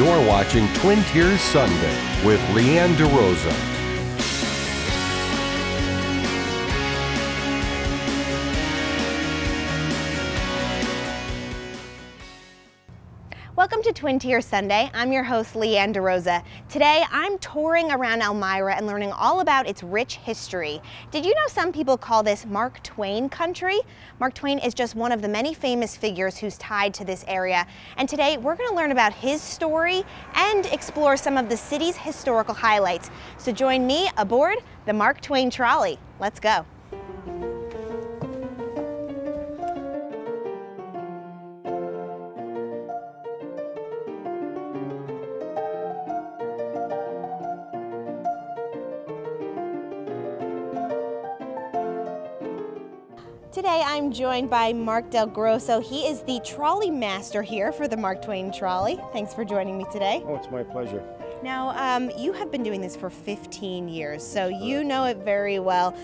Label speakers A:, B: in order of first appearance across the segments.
A: You're watching Twin Tiers Sunday with Leanne DeRosa.
B: Welcome to Twin Tiers Sunday. I'm your host, Leanne DeRosa. Today, I'm touring around Elmira and learning all about its rich history. Did you know some people call this Mark Twain country? Mark Twain is just one of the many famous figures who's tied to this area. And today, we're going to learn about his story and explore some of the city's historical highlights. So join me aboard the Mark Twain Trolley. Let's go. Today I'm joined by Mark Del Grosso. He is the trolley master here for the Mark Twain Trolley. Thanks for joining me today.
C: Oh, it's my pleasure.
B: Now, you have been doing this for 15 years, so you know it very well.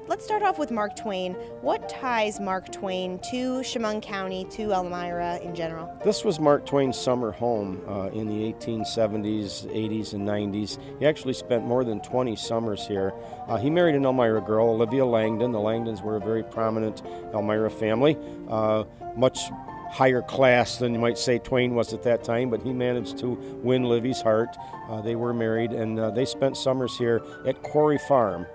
B: Let's start off with Mark Twain. What ties Mark Twain to Chemung County, to Elmira in general?
C: This was Mark Twain's summer home in the 1870s, 80s, and 90s. He actually spent more than 20 summers here. He married an Elmira girl, Olivia Langdon. The Langdons were a very prominent Elmira family, much higher class than you might say Twain was at that time, but he managed to win Livy's heart. They were married, and they spent summers here at Quarry Farm,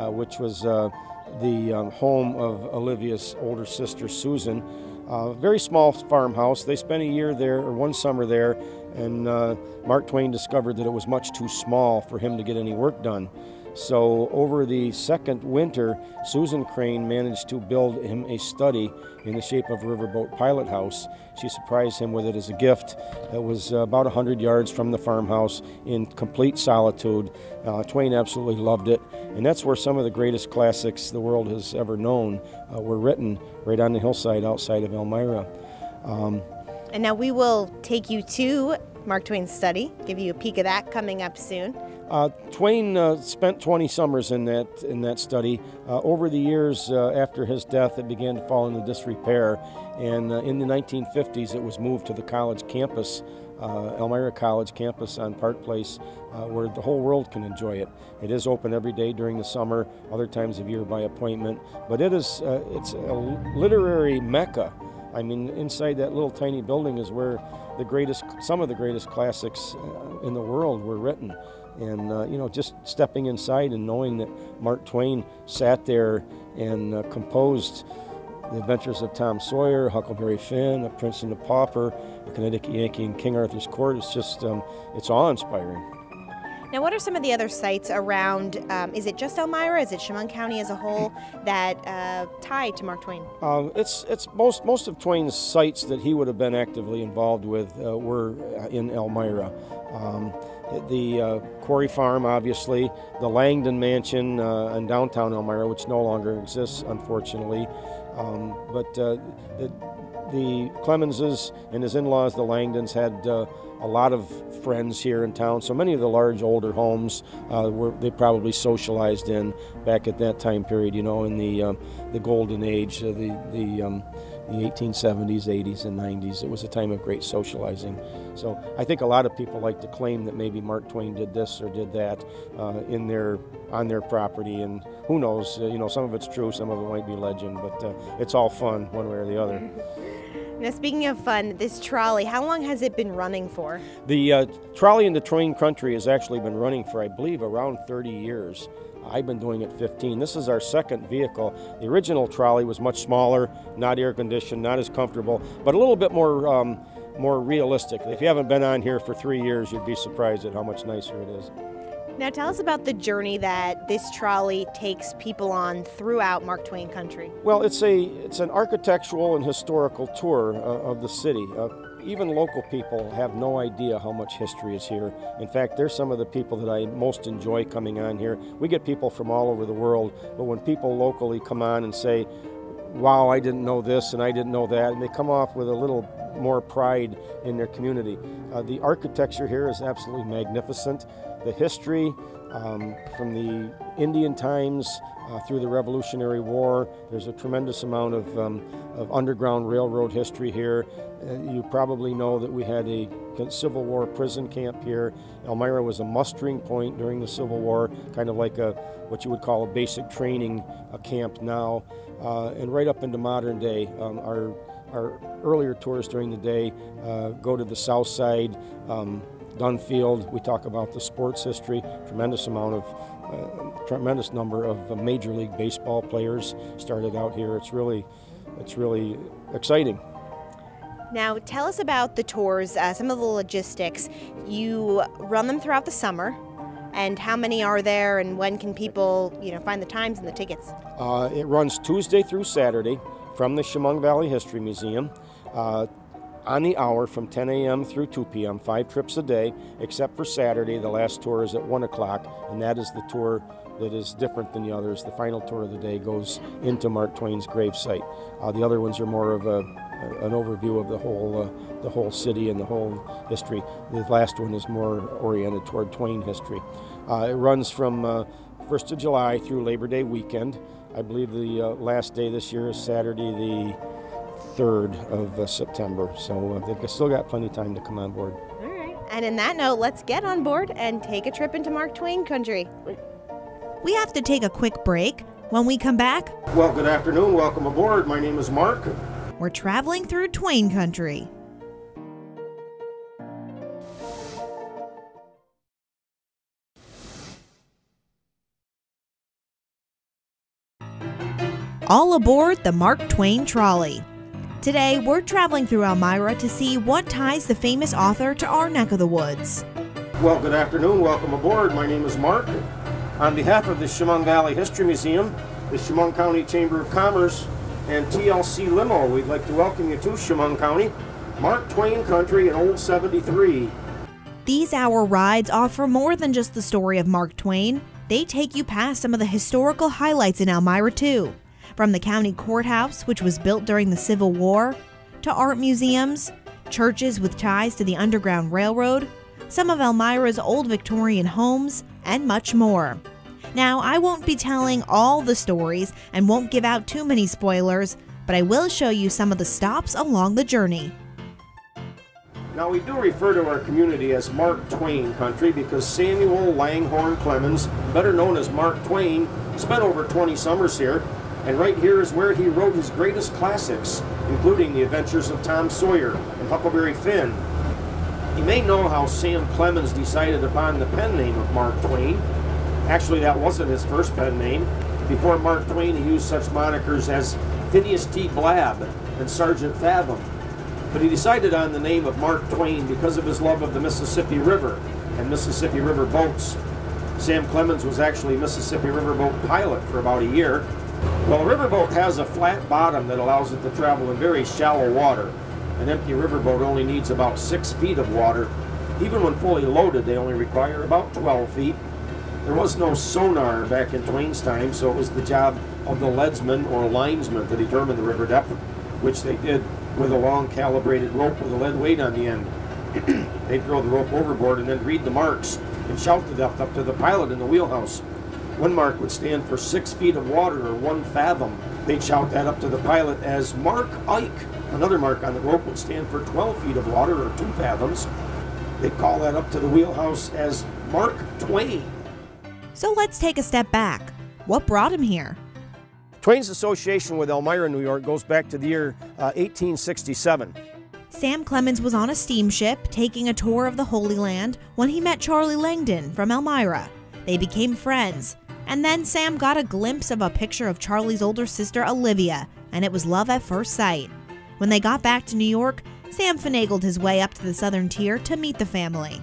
C: which was the home of Olivia's older sister, Susan. Very small farmhouse. They spent a year there, or one summer there, and Mark Twain discovered that it was much too small for him to get any work done. So over the second winter, Susan Crane managed to build him a study in the shape of a riverboat pilot house. She surprised him with it as a gift. It was about 100 yards from the farmhouse in complete solitude. Twain absolutely loved it, and that's where some of the greatest classics the world has ever known were written, right on the hillside outside of Elmira.
B: And now we will take you to Mark Twain's study, give you a peek of that coming up soon.
C: Twain spent 20 summers in that study. Over the years after his death, it began to fall into disrepair, and in the 1950s it was moved to the college campus, Elmira College campus on Park Place, where the whole world can enjoy it. It is open every day during the summer, other times of year by appointment, but it's a literary mecca. I mean, inside that little tiny building is where some of the greatest classics in the world were written. And, just stepping inside and knowing that Mark Twain sat there and composed The Adventures of Tom Sawyer, Huckleberry Finn, A Prince and a Pauper, A Connecticut Yankee in King Arthur's Court, it's just, it's awe-inspiring.
B: Now, what are some of the other sites around, is it just Elmira, is it Chemung County as a whole that tie to Mark Twain?
C: It's most of Twain's sites that he would have been actively involved with were in Elmira. The Quarry Farm, obviously, the Langdon Mansion in downtown Elmira, which no longer exists, unfortunately. But the Clemenses and his in-laws, the Langdons, had a lot of friends here in town. So many of the large, older homes they probably socialized in back at that time period, in the golden age, the 1870s, 80s, and 90s. It was a time of great socializing. So I think a lot of people like to claim that maybe Mark Twain did this or did that on their property, and who knows? Some of it's true, some of it might be legend, but it's all fun one way or the other.
B: Now, speaking of fun, this trolley, how long has it been running for?
C: The trolley into Twain Country has actually been running for, I believe, around 30 years. I've been doing it 15. This is our second vehicle. The original trolley was much smaller, not air conditioned, not as comfortable, but a little bit more realistic. If you haven't been on here for 3 years, you'd be surprised at how much nicer it is.
B: Now tell us about the journey that this trolley takes people on throughout Mark Twain Country.
C: Well, it's an architectural and historical tour of the city. Even local people have no idea how much history is here. In fact, they're some of the people that I most enjoy coming on here. We get people from all over the world, but when people locally come on and say, wow, I didn't know this and I didn't know that, and they come off with a little more pride in their community. The architecture here is absolutely magnificent. The history from the Indian times through the Revolutionary War, there's a tremendous amount of underground railroad history here. You probably know that we had a Civil War prison camp here. Elmira was a mustering point during the Civil War, kind of like what you would call a basic training camp now. And right up into modern day, our earlier tours during the day go to the south side, Dunfield. We talk about the sports history, tremendous number of Major League Baseball players started out here. It's really exciting.
B: Now, tell us about the tours, some of the logistics. You run them throughout the summer, and how many are there, and when can people, find the times and the tickets?
C: It runs Tuesday through Saturday from the Chemung Valley History Museum on the hour from 10 a.m. through 2 p.m., 5 trips a day, except for Saturday. The last tour is at 1 o'clock, and that is the tour that is different than the others. The final tour of the day goes into Mark Twain's gravesite. The other ones are more of an overview of the whole city and the whole history. The last one is more oriented toward Twain history. It runs from 1st of July through Labor Day weekend. I believe the last day this year is Saturday the 3rd of September, so they've still got plenty of time to come on board.
B: All right. And in that note, let's get on board and take a trip into Mark Twain country.
D: We have to take a quick break. When we come back,
C: well, good afternoon. Welcome aboard. My name is Mark.
D: We're traveling through Twain country. All aboard the Mark Twain trolley. Today, we're traveling through Elmira to see what ties the famous author to our neck of the woods.
C: Well, good afternoon. Welcome aboard. My name is Mark. On behalf of the Chemung Valley History Museum, the Chemung County Chamber of Commerce, and TLC Limo, we'd like to welcome you to Chemung County, Mark Twain country, and Old 73.
D: These hour rides offer more than just the story of Mark Twain. They take you past some of the historical highlights in Elmira, too. From the county courthouse, which was built during the Civil War, to art museums, churches with ties to the Underground Railroad, some of Elmira's old Victorian homes, and much more. Now, I won't be telling all the stories and won't give out too many spoilers, but I will show you some of the stops along the journey.
C: Now, we do refer to our community as Mark Twain country because Samuel Langhorne Clemens, better known as Mark Twain, spent over 20 summers here, and right here is where he wrote his greatest classics, including The Adventures of Tom Sawyer and Huckleberry Finn. You may know how Sam Clemens decided upon the pen name of Mark Twain. Actually, that wasn't his first pen name. Before Mark Twain, he used such monikers as Phineas T. Blab and Sergeant Fathom. But he decided on the name of Mark Twain because of his love of the Mississippi River and Mississippi River boats. Sam Clemens was actually a Mississippi River boat pilot for about a year. Well, a riverboat has a flat bottom that allows it to travel in very shallow water. An empty riverboat only needs about 6 feet of water. Even when fully loaded, they only require about 12 feet. There was no sonar back in Twain's time, so it was the job of the leadsman or linesman to determine the river depth, which they did with a long calibrated rope with a lead weight on the end. They'd throw the rope overboard and then read the marks and shout the depth up to the pilot in the wheelhouse. One mark would stand for 6 feet of water or 1 fathom. They'd shout that up to the pilot as Mark Ike. Another mark on the rope would stand for 12 feet of water or 2 fathoms. They'd call that up to the wheelhouse as Mark Twain.
D: So let's take a step back. What brought him here?
C: Twain's association with Elmira, New York goes back to the year 1867.
D: Sam Clemens was on a steamship taking a tour of the Holy Land when he met Charlie Langdon from Elmira. They became friends, and then Sam got a glimpse of a picture of Charlie's older sister Olivia, and it was love at first sight. When they got back to New York, Sam finagled his way up to the southern tier to meet the family.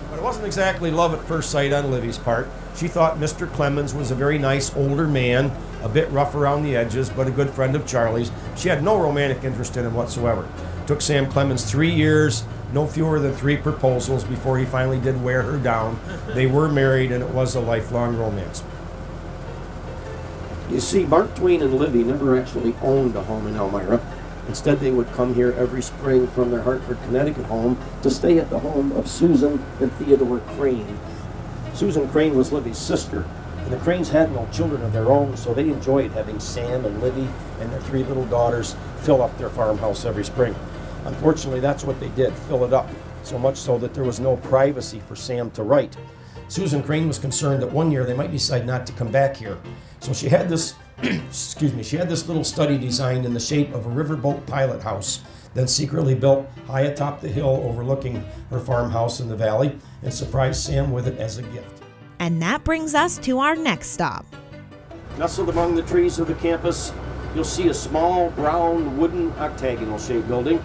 C: But it wasn't exactly love at first sight on Livy's part. She thought Mr. Clemens was a very nice older man, a bit rough around the edges, but a good friend of Charlie's. She had no romantic interest in him whatsoever. It took Sam Clemens 3 years, no fewer than 3 proposals before he finally did wear her down. They were married, and it was a lifelong romance. You see, Mark Twain and Livy never actually owned a home in Elmira. Instead, they would come here every spring from their Hartford, Connecticut home to stay at the home of Susan and Theodore Crane. Susan Crane was Libby's sister, and the Cranes had no children of their own, so they enjoyed having Sam and Libby and their 3 little daughters fill up their farmhouse every spring. Unfortunately, that's what they did, fill it up, so much so that there was no privacy for Sam to write. Susan Crane was concerned that one year they might decide not to come back here. So she had this, she had this little study designed in the shape of a riverboat pilot house, then secretly built high atop the hill overlooking her farmhouse in the valley, and surprised Sam with it as a gift.
D: And that brings us to our next stop.
C: Nestled among the trees of the campus, you'll see a small brown wooden octagonal-shaped building.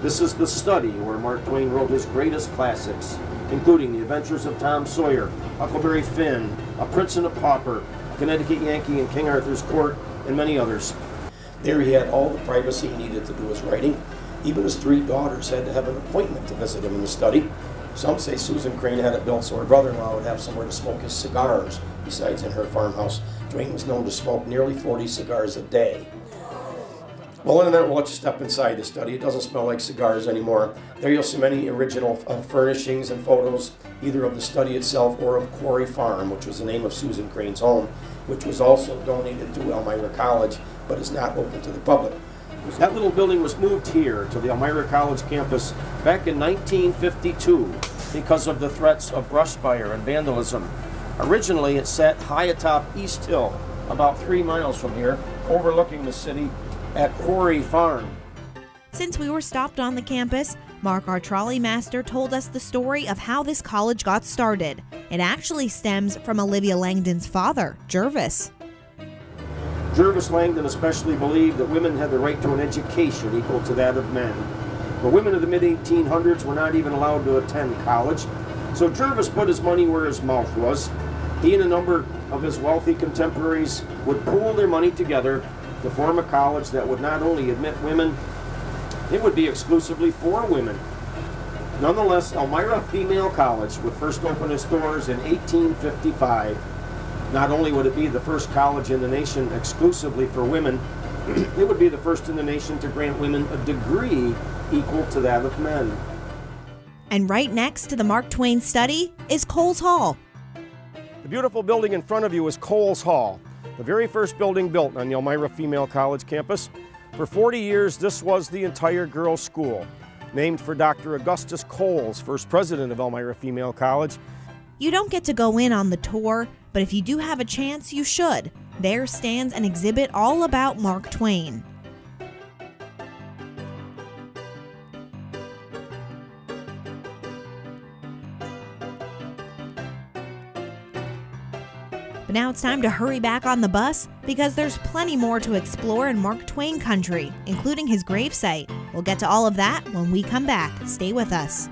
C: This is the study where Mark Twain wrote his greatest classics, including The Adventures of Tom Sawyer, Huckleberry Finn, A Prince and a Pauper, Connecticut Yankee and King Arthur's Court, and many others. There he had all the privacy he needed to do his writing. Even his 3 daughters had to have an appointment to visit him in the study. Some say Susan Crane had it built so her brother-in-law would have somewhere to smoke his cigars, besides in her farmhouse. Twain was known to smoke nearly 40 cigars a day. Well, in a minute, we'll let you step inside the study. It doesn't smell like cigars anymore. There you'll see many original furnishings and photos, either of the study itself or of Quarry Farm, which was the name of Susan Crane's home, which was also donated to Elmira College, but is not open to the public. That little building was moved here to the Elmira College campus back in 1952 because of the threats of brush fire and vandalism. Originally, it sat high atop East Hill, about 3 miles from here, overlooking the city at Quarry Farm.
D: Since we were stopped on the campus, Mark, our trolley master, told us the story of how this college got started. It actually stems from Olivia Langdon's father, Jervis.
C: Jervis Langdon especially believed that women had the right to an education equal to that of men. But women of the mid-1800s were not even allowed to attend college, so Jervis put his money where his mouth was. He and a number of his wealthy contemporaries would pool their money together to form a college that would not only admit women, it would be exclusively for women. Nonetheless, Elmira Female College would first open its doors in 1855. Not only would it be the first college in the nation exclusively for women, it would be the first in the nation to grant women a degree equal to that of men.
D: And right next to the Mark Twain study is Coles Hall.
C: The beautiful building in front of you is Coles Hall, the very first building built on the Elmira Female College campus. For 40 years, this was the entire girls' school, named for Dr. Augustus Coles, first president of Elmira Female College.
D: You don't get to go in on the tour, but if you do have a chance, you should. There stands an exhibit all about Mark Twain. But now it's time to hurry back on the bus because there's plenty more to explore in Mark Twain country, including his gravesite. We'll get to all of that when we come back. Stay with us.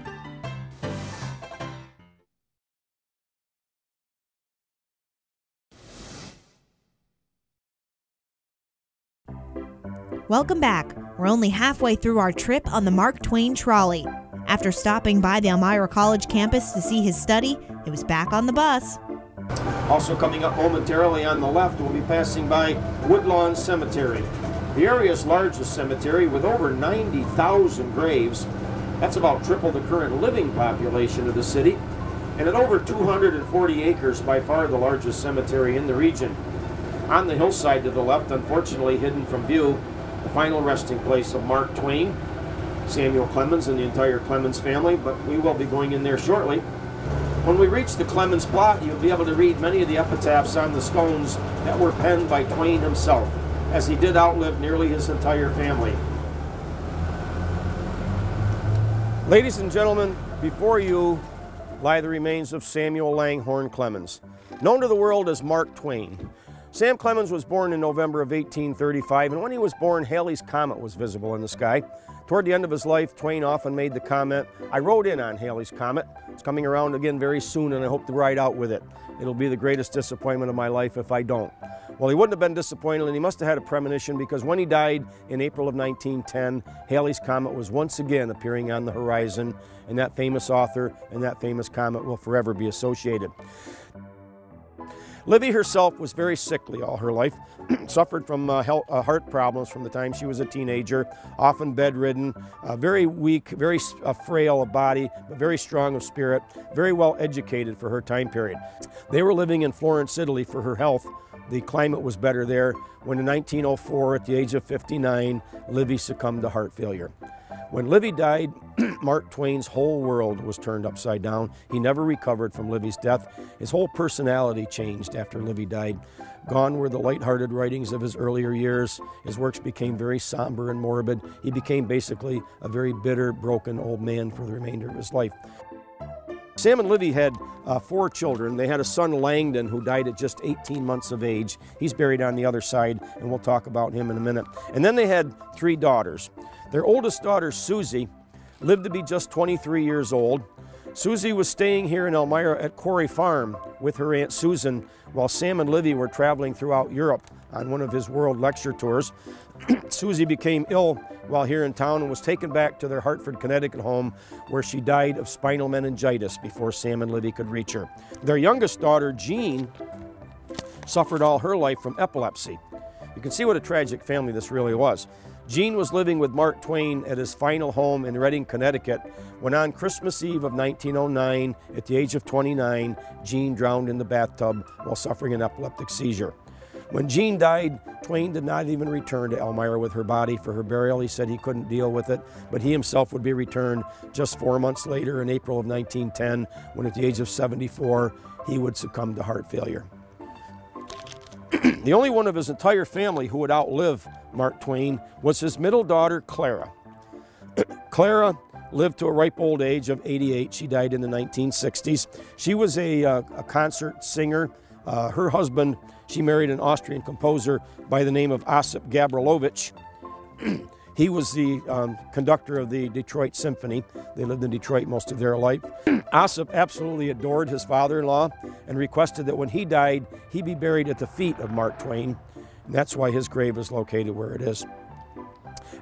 D: Welcome back. We're only halfway through our trip on the Mark Twain trolley. After stopping by the Elmira College campus to see his study, it was back on the bus.
C: Also coming up momentarily on the left, we'll be passing by Woodlawn Cemetery, the area's largest cemetery with over 90,000 graves. That's about triple the current living population of the city, and at over 240 acres, by far the largest cemetery in the region. On the hillside to the left, unfortunately hidden from view, the final resting place of Mark Twain, Samuel Clemens, and the entire Clemens family, but we will be going in there shortly. When we reach the Clemens plot, you'll be able to read many of the epitaphs on the stones that were penned by Twain himself, as he did outlive nearly his entire family. Ladies and gentlemen, before you lie the remains of Samuel Langhorne Clemens, known to the world as Mark Twain. Sam Clemens was born in November of 1835, and when he was born, Halley's Comet was visible in the sky. Toward the end of his life, Twain often made the comment, "I rode in on Halley's Comet. It's coming around again very soon, and I hope to ride out with it. It'll be the greatest disappointment of my life if I don't." Well, he wouldn't have been disappointed, and he must have had a premonition, because when he died in April of 1910, Halley's Comet was once again appearing on the horizon, and that famous author and that famous comet will forever be associated. Livy herself was very sickly all her life, suffered from heart problems from the time she was a teenager, often bedridden, very weak, very frail of body, but very strong of spirit, very well educated for her time period. They were living in Florence, Italy for her health. The climate was better there when in 1904, at the age of 59, Livy succumbed to heart failure. When Livy died, Mark Twain's whole world was turned upside down. He never recovered from Livy's death. His whole personality changed after Livy died. Gone were the lighthearted writings of his earlier years. His works became very somber and morbid. He became basically a very bitter, broken old man for the remainder of his life. Sam and Livy had 4 children. They had a son, Langdon, who died at just 18 months of age. He's buried on the other side, and we'll talk about him in a minute. And then they had 3 daughters. Their oldest daughter, Susie, lived to be just 23 years old. Susie was staying here in Elmira at Quarry Farm with her Aunt Susan while Sam and Livy were traveling throughout Europe on one of his world lecture tours. Susie became ill while here in town and was taken back to their Hartford, Connecticut home, where she died of spinal meningitis before Sam and Livy could reach her. Their youngest daughter, Jean, suffered all her life from epilepsy. You can see what a tragic family this really was. Jean was living with Mark Twain at his final home in Reading, Connecticut, when on Christmas Eve of 1909, at the age of 29, Jean drowned in the bathtub while suffering an epileptic seizure. When Jean died, Twain did not even return to Elmira with her body for her burial. He said he couldn't deal with it, but he himself would be returned just 4 months later in April of 1910, when at the age of 74, he would succumb to heart failure. The only one of his entire family who would outlive Mark Twain was his middle daughter, Clara. Clara lived to a ripe old age of 88. She died in the 1960s. She was a concert singer. Her husband, she married an Austrian composer by the name of Osip Gabrilowitsch. He was the conductor of the Detroit Symphony. They lived in Detroit most of their life. Osip absolutely adored his father-in-law and requested that when he died, he be buried at the feet of Mark Twain. And that's why his grave is located where it is.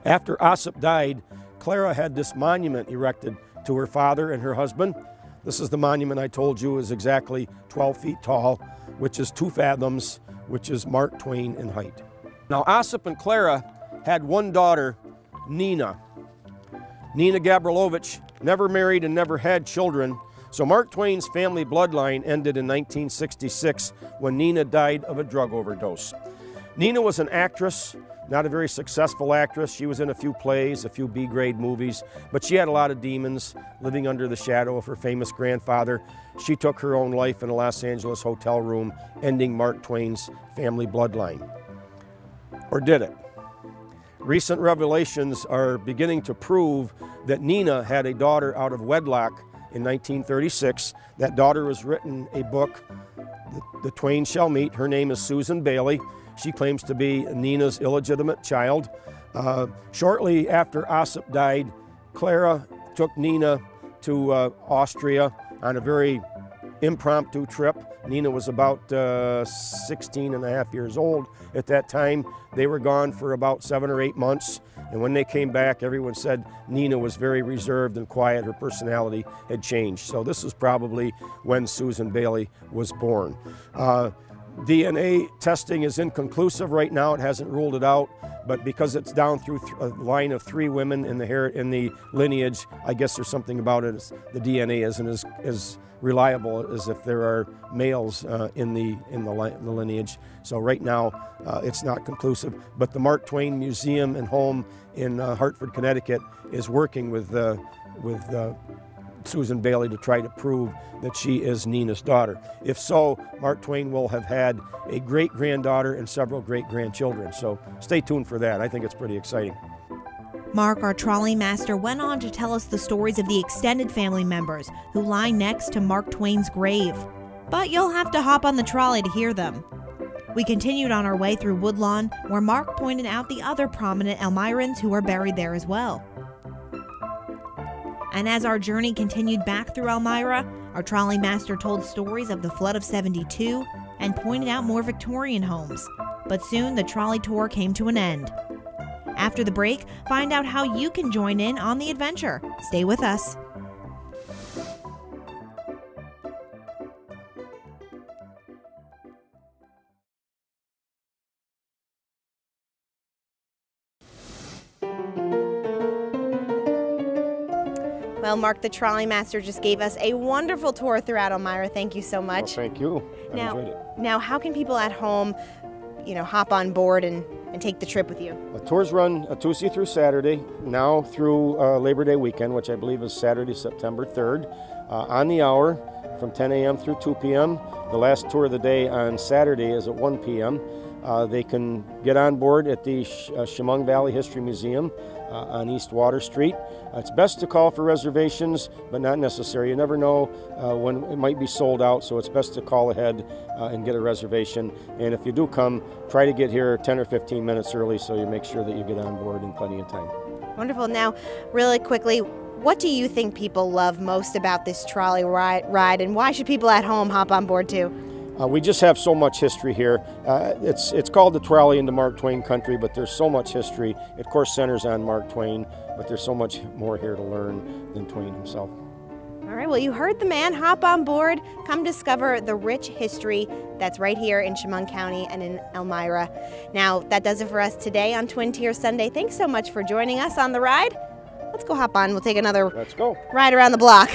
C: After Osip died, Clara had this monument erected to her father and her husband. This is the monument I told you is exactly 12 feet tall, which is 2 fathoms, which is Mark Twain in height. Now, Osip and Clara had one daughter, Nina. Nina Gabrilowitsch never married and never had children, so Mark Twain's family bloodline ended in 1966 when Nina died of a drug overdose. Nina was an actress, not a very successful actress. She was in a few plays, a few B-grade movies, but she had a lot of demons living under the shadow of her famous grandfather. She took her own life in a Los Angeles hotel room, ending Mark Twain's family bloodline. Or did it? Recent revelations are beginning to prove that Nina had a daughter out of wedlock in 1936. That daughter has written a book, The Twain Shall Meet. Her name is Susan Bailey. She claims to be Nina's illegitimate child. Shortly after Osip died, Clara took Nina to Austria on a very impromptu trip. Nina was about 16 and a half years old at that time. They were gone for about 7 or 8 months, and when they came back, everyone said Nina was very reserved and quiet. Her personality had changed. So this is probably when Susan Bailey was born. DNA testing is inconclusive right now. It hasn't ruled it out, but because it's down through a line of 3 women in the lineage, I guess there's something about it. The DNA isn't as reliable as if there are males in the lineage. So right now, it's not conclusive. But the Mark Twain Museum and Home in Hartford, Connecticut, is working with Susan Bailey to try to prove that she is Nina's daughter. If so, Mark Twain will have had a great-granddaughter and several great-grandchildren. So stay tuned for that. I think it's pretty exciting.
D: Mark, our trolley master, went on to tell us the stories of the extended family members who lie next to Mark Twain's grave. But you'll have to hop on the trolley to hear them. We continued on our way through Woodlawn, where Mark pointed out the other prominent Elmirans who are buried there as well. And as our journey continued back through Elmira, our trolley master told stories of the flood of '72 and pointed out more Victorian homes. But soon the trolley tour came to an end. After the break, find out how you can join in on the adventure. Stay with us.
B: Well, Mark, the trolley master, just gave us a wonderful tour throughout Elmira. Thank you so much.
C: Well, thank you. I enjoyed it.
B: Now, how can people at home, hop on board and take the trip with you?
C: Tours run Tuesday through Saturday, now through Labor Day weekend, which I believe is Saturday, September 3rd, on the hour from 10 a.m. through 2 p.m. The last tour of the day on Saturday is at 1 p.m. They can get on board at the Chemung Valley History Museum on East Water Street. It's best to call for reservations, but not necessary. You never know when it might be sold out, so it's best to call ahead and get a reservation. And if you do come, try to get here 10 or 15 minutes early so you make sure that you get on board in plenty of time.
B: Wonderful. Now, really quickly, what do you think people love most about this trolley ride, and why should people at home hop on board too?
C: We just have so much history here. It's called the Trolley into Mark Twain country, but there's so much history. It, of course, centers on Mark Twain, but there's so much more here to learn than Twain himself.
B: All right, well, you heard the man. Hop on board. Come discover the rich history that's right here in Chemung County and in Elmira. Now, that does it for us today on Twin Tier Sunday. Thanks so much for joining us on the ride. Let's go hop on. We'll take another
C: Let's go.
B: ride around the block.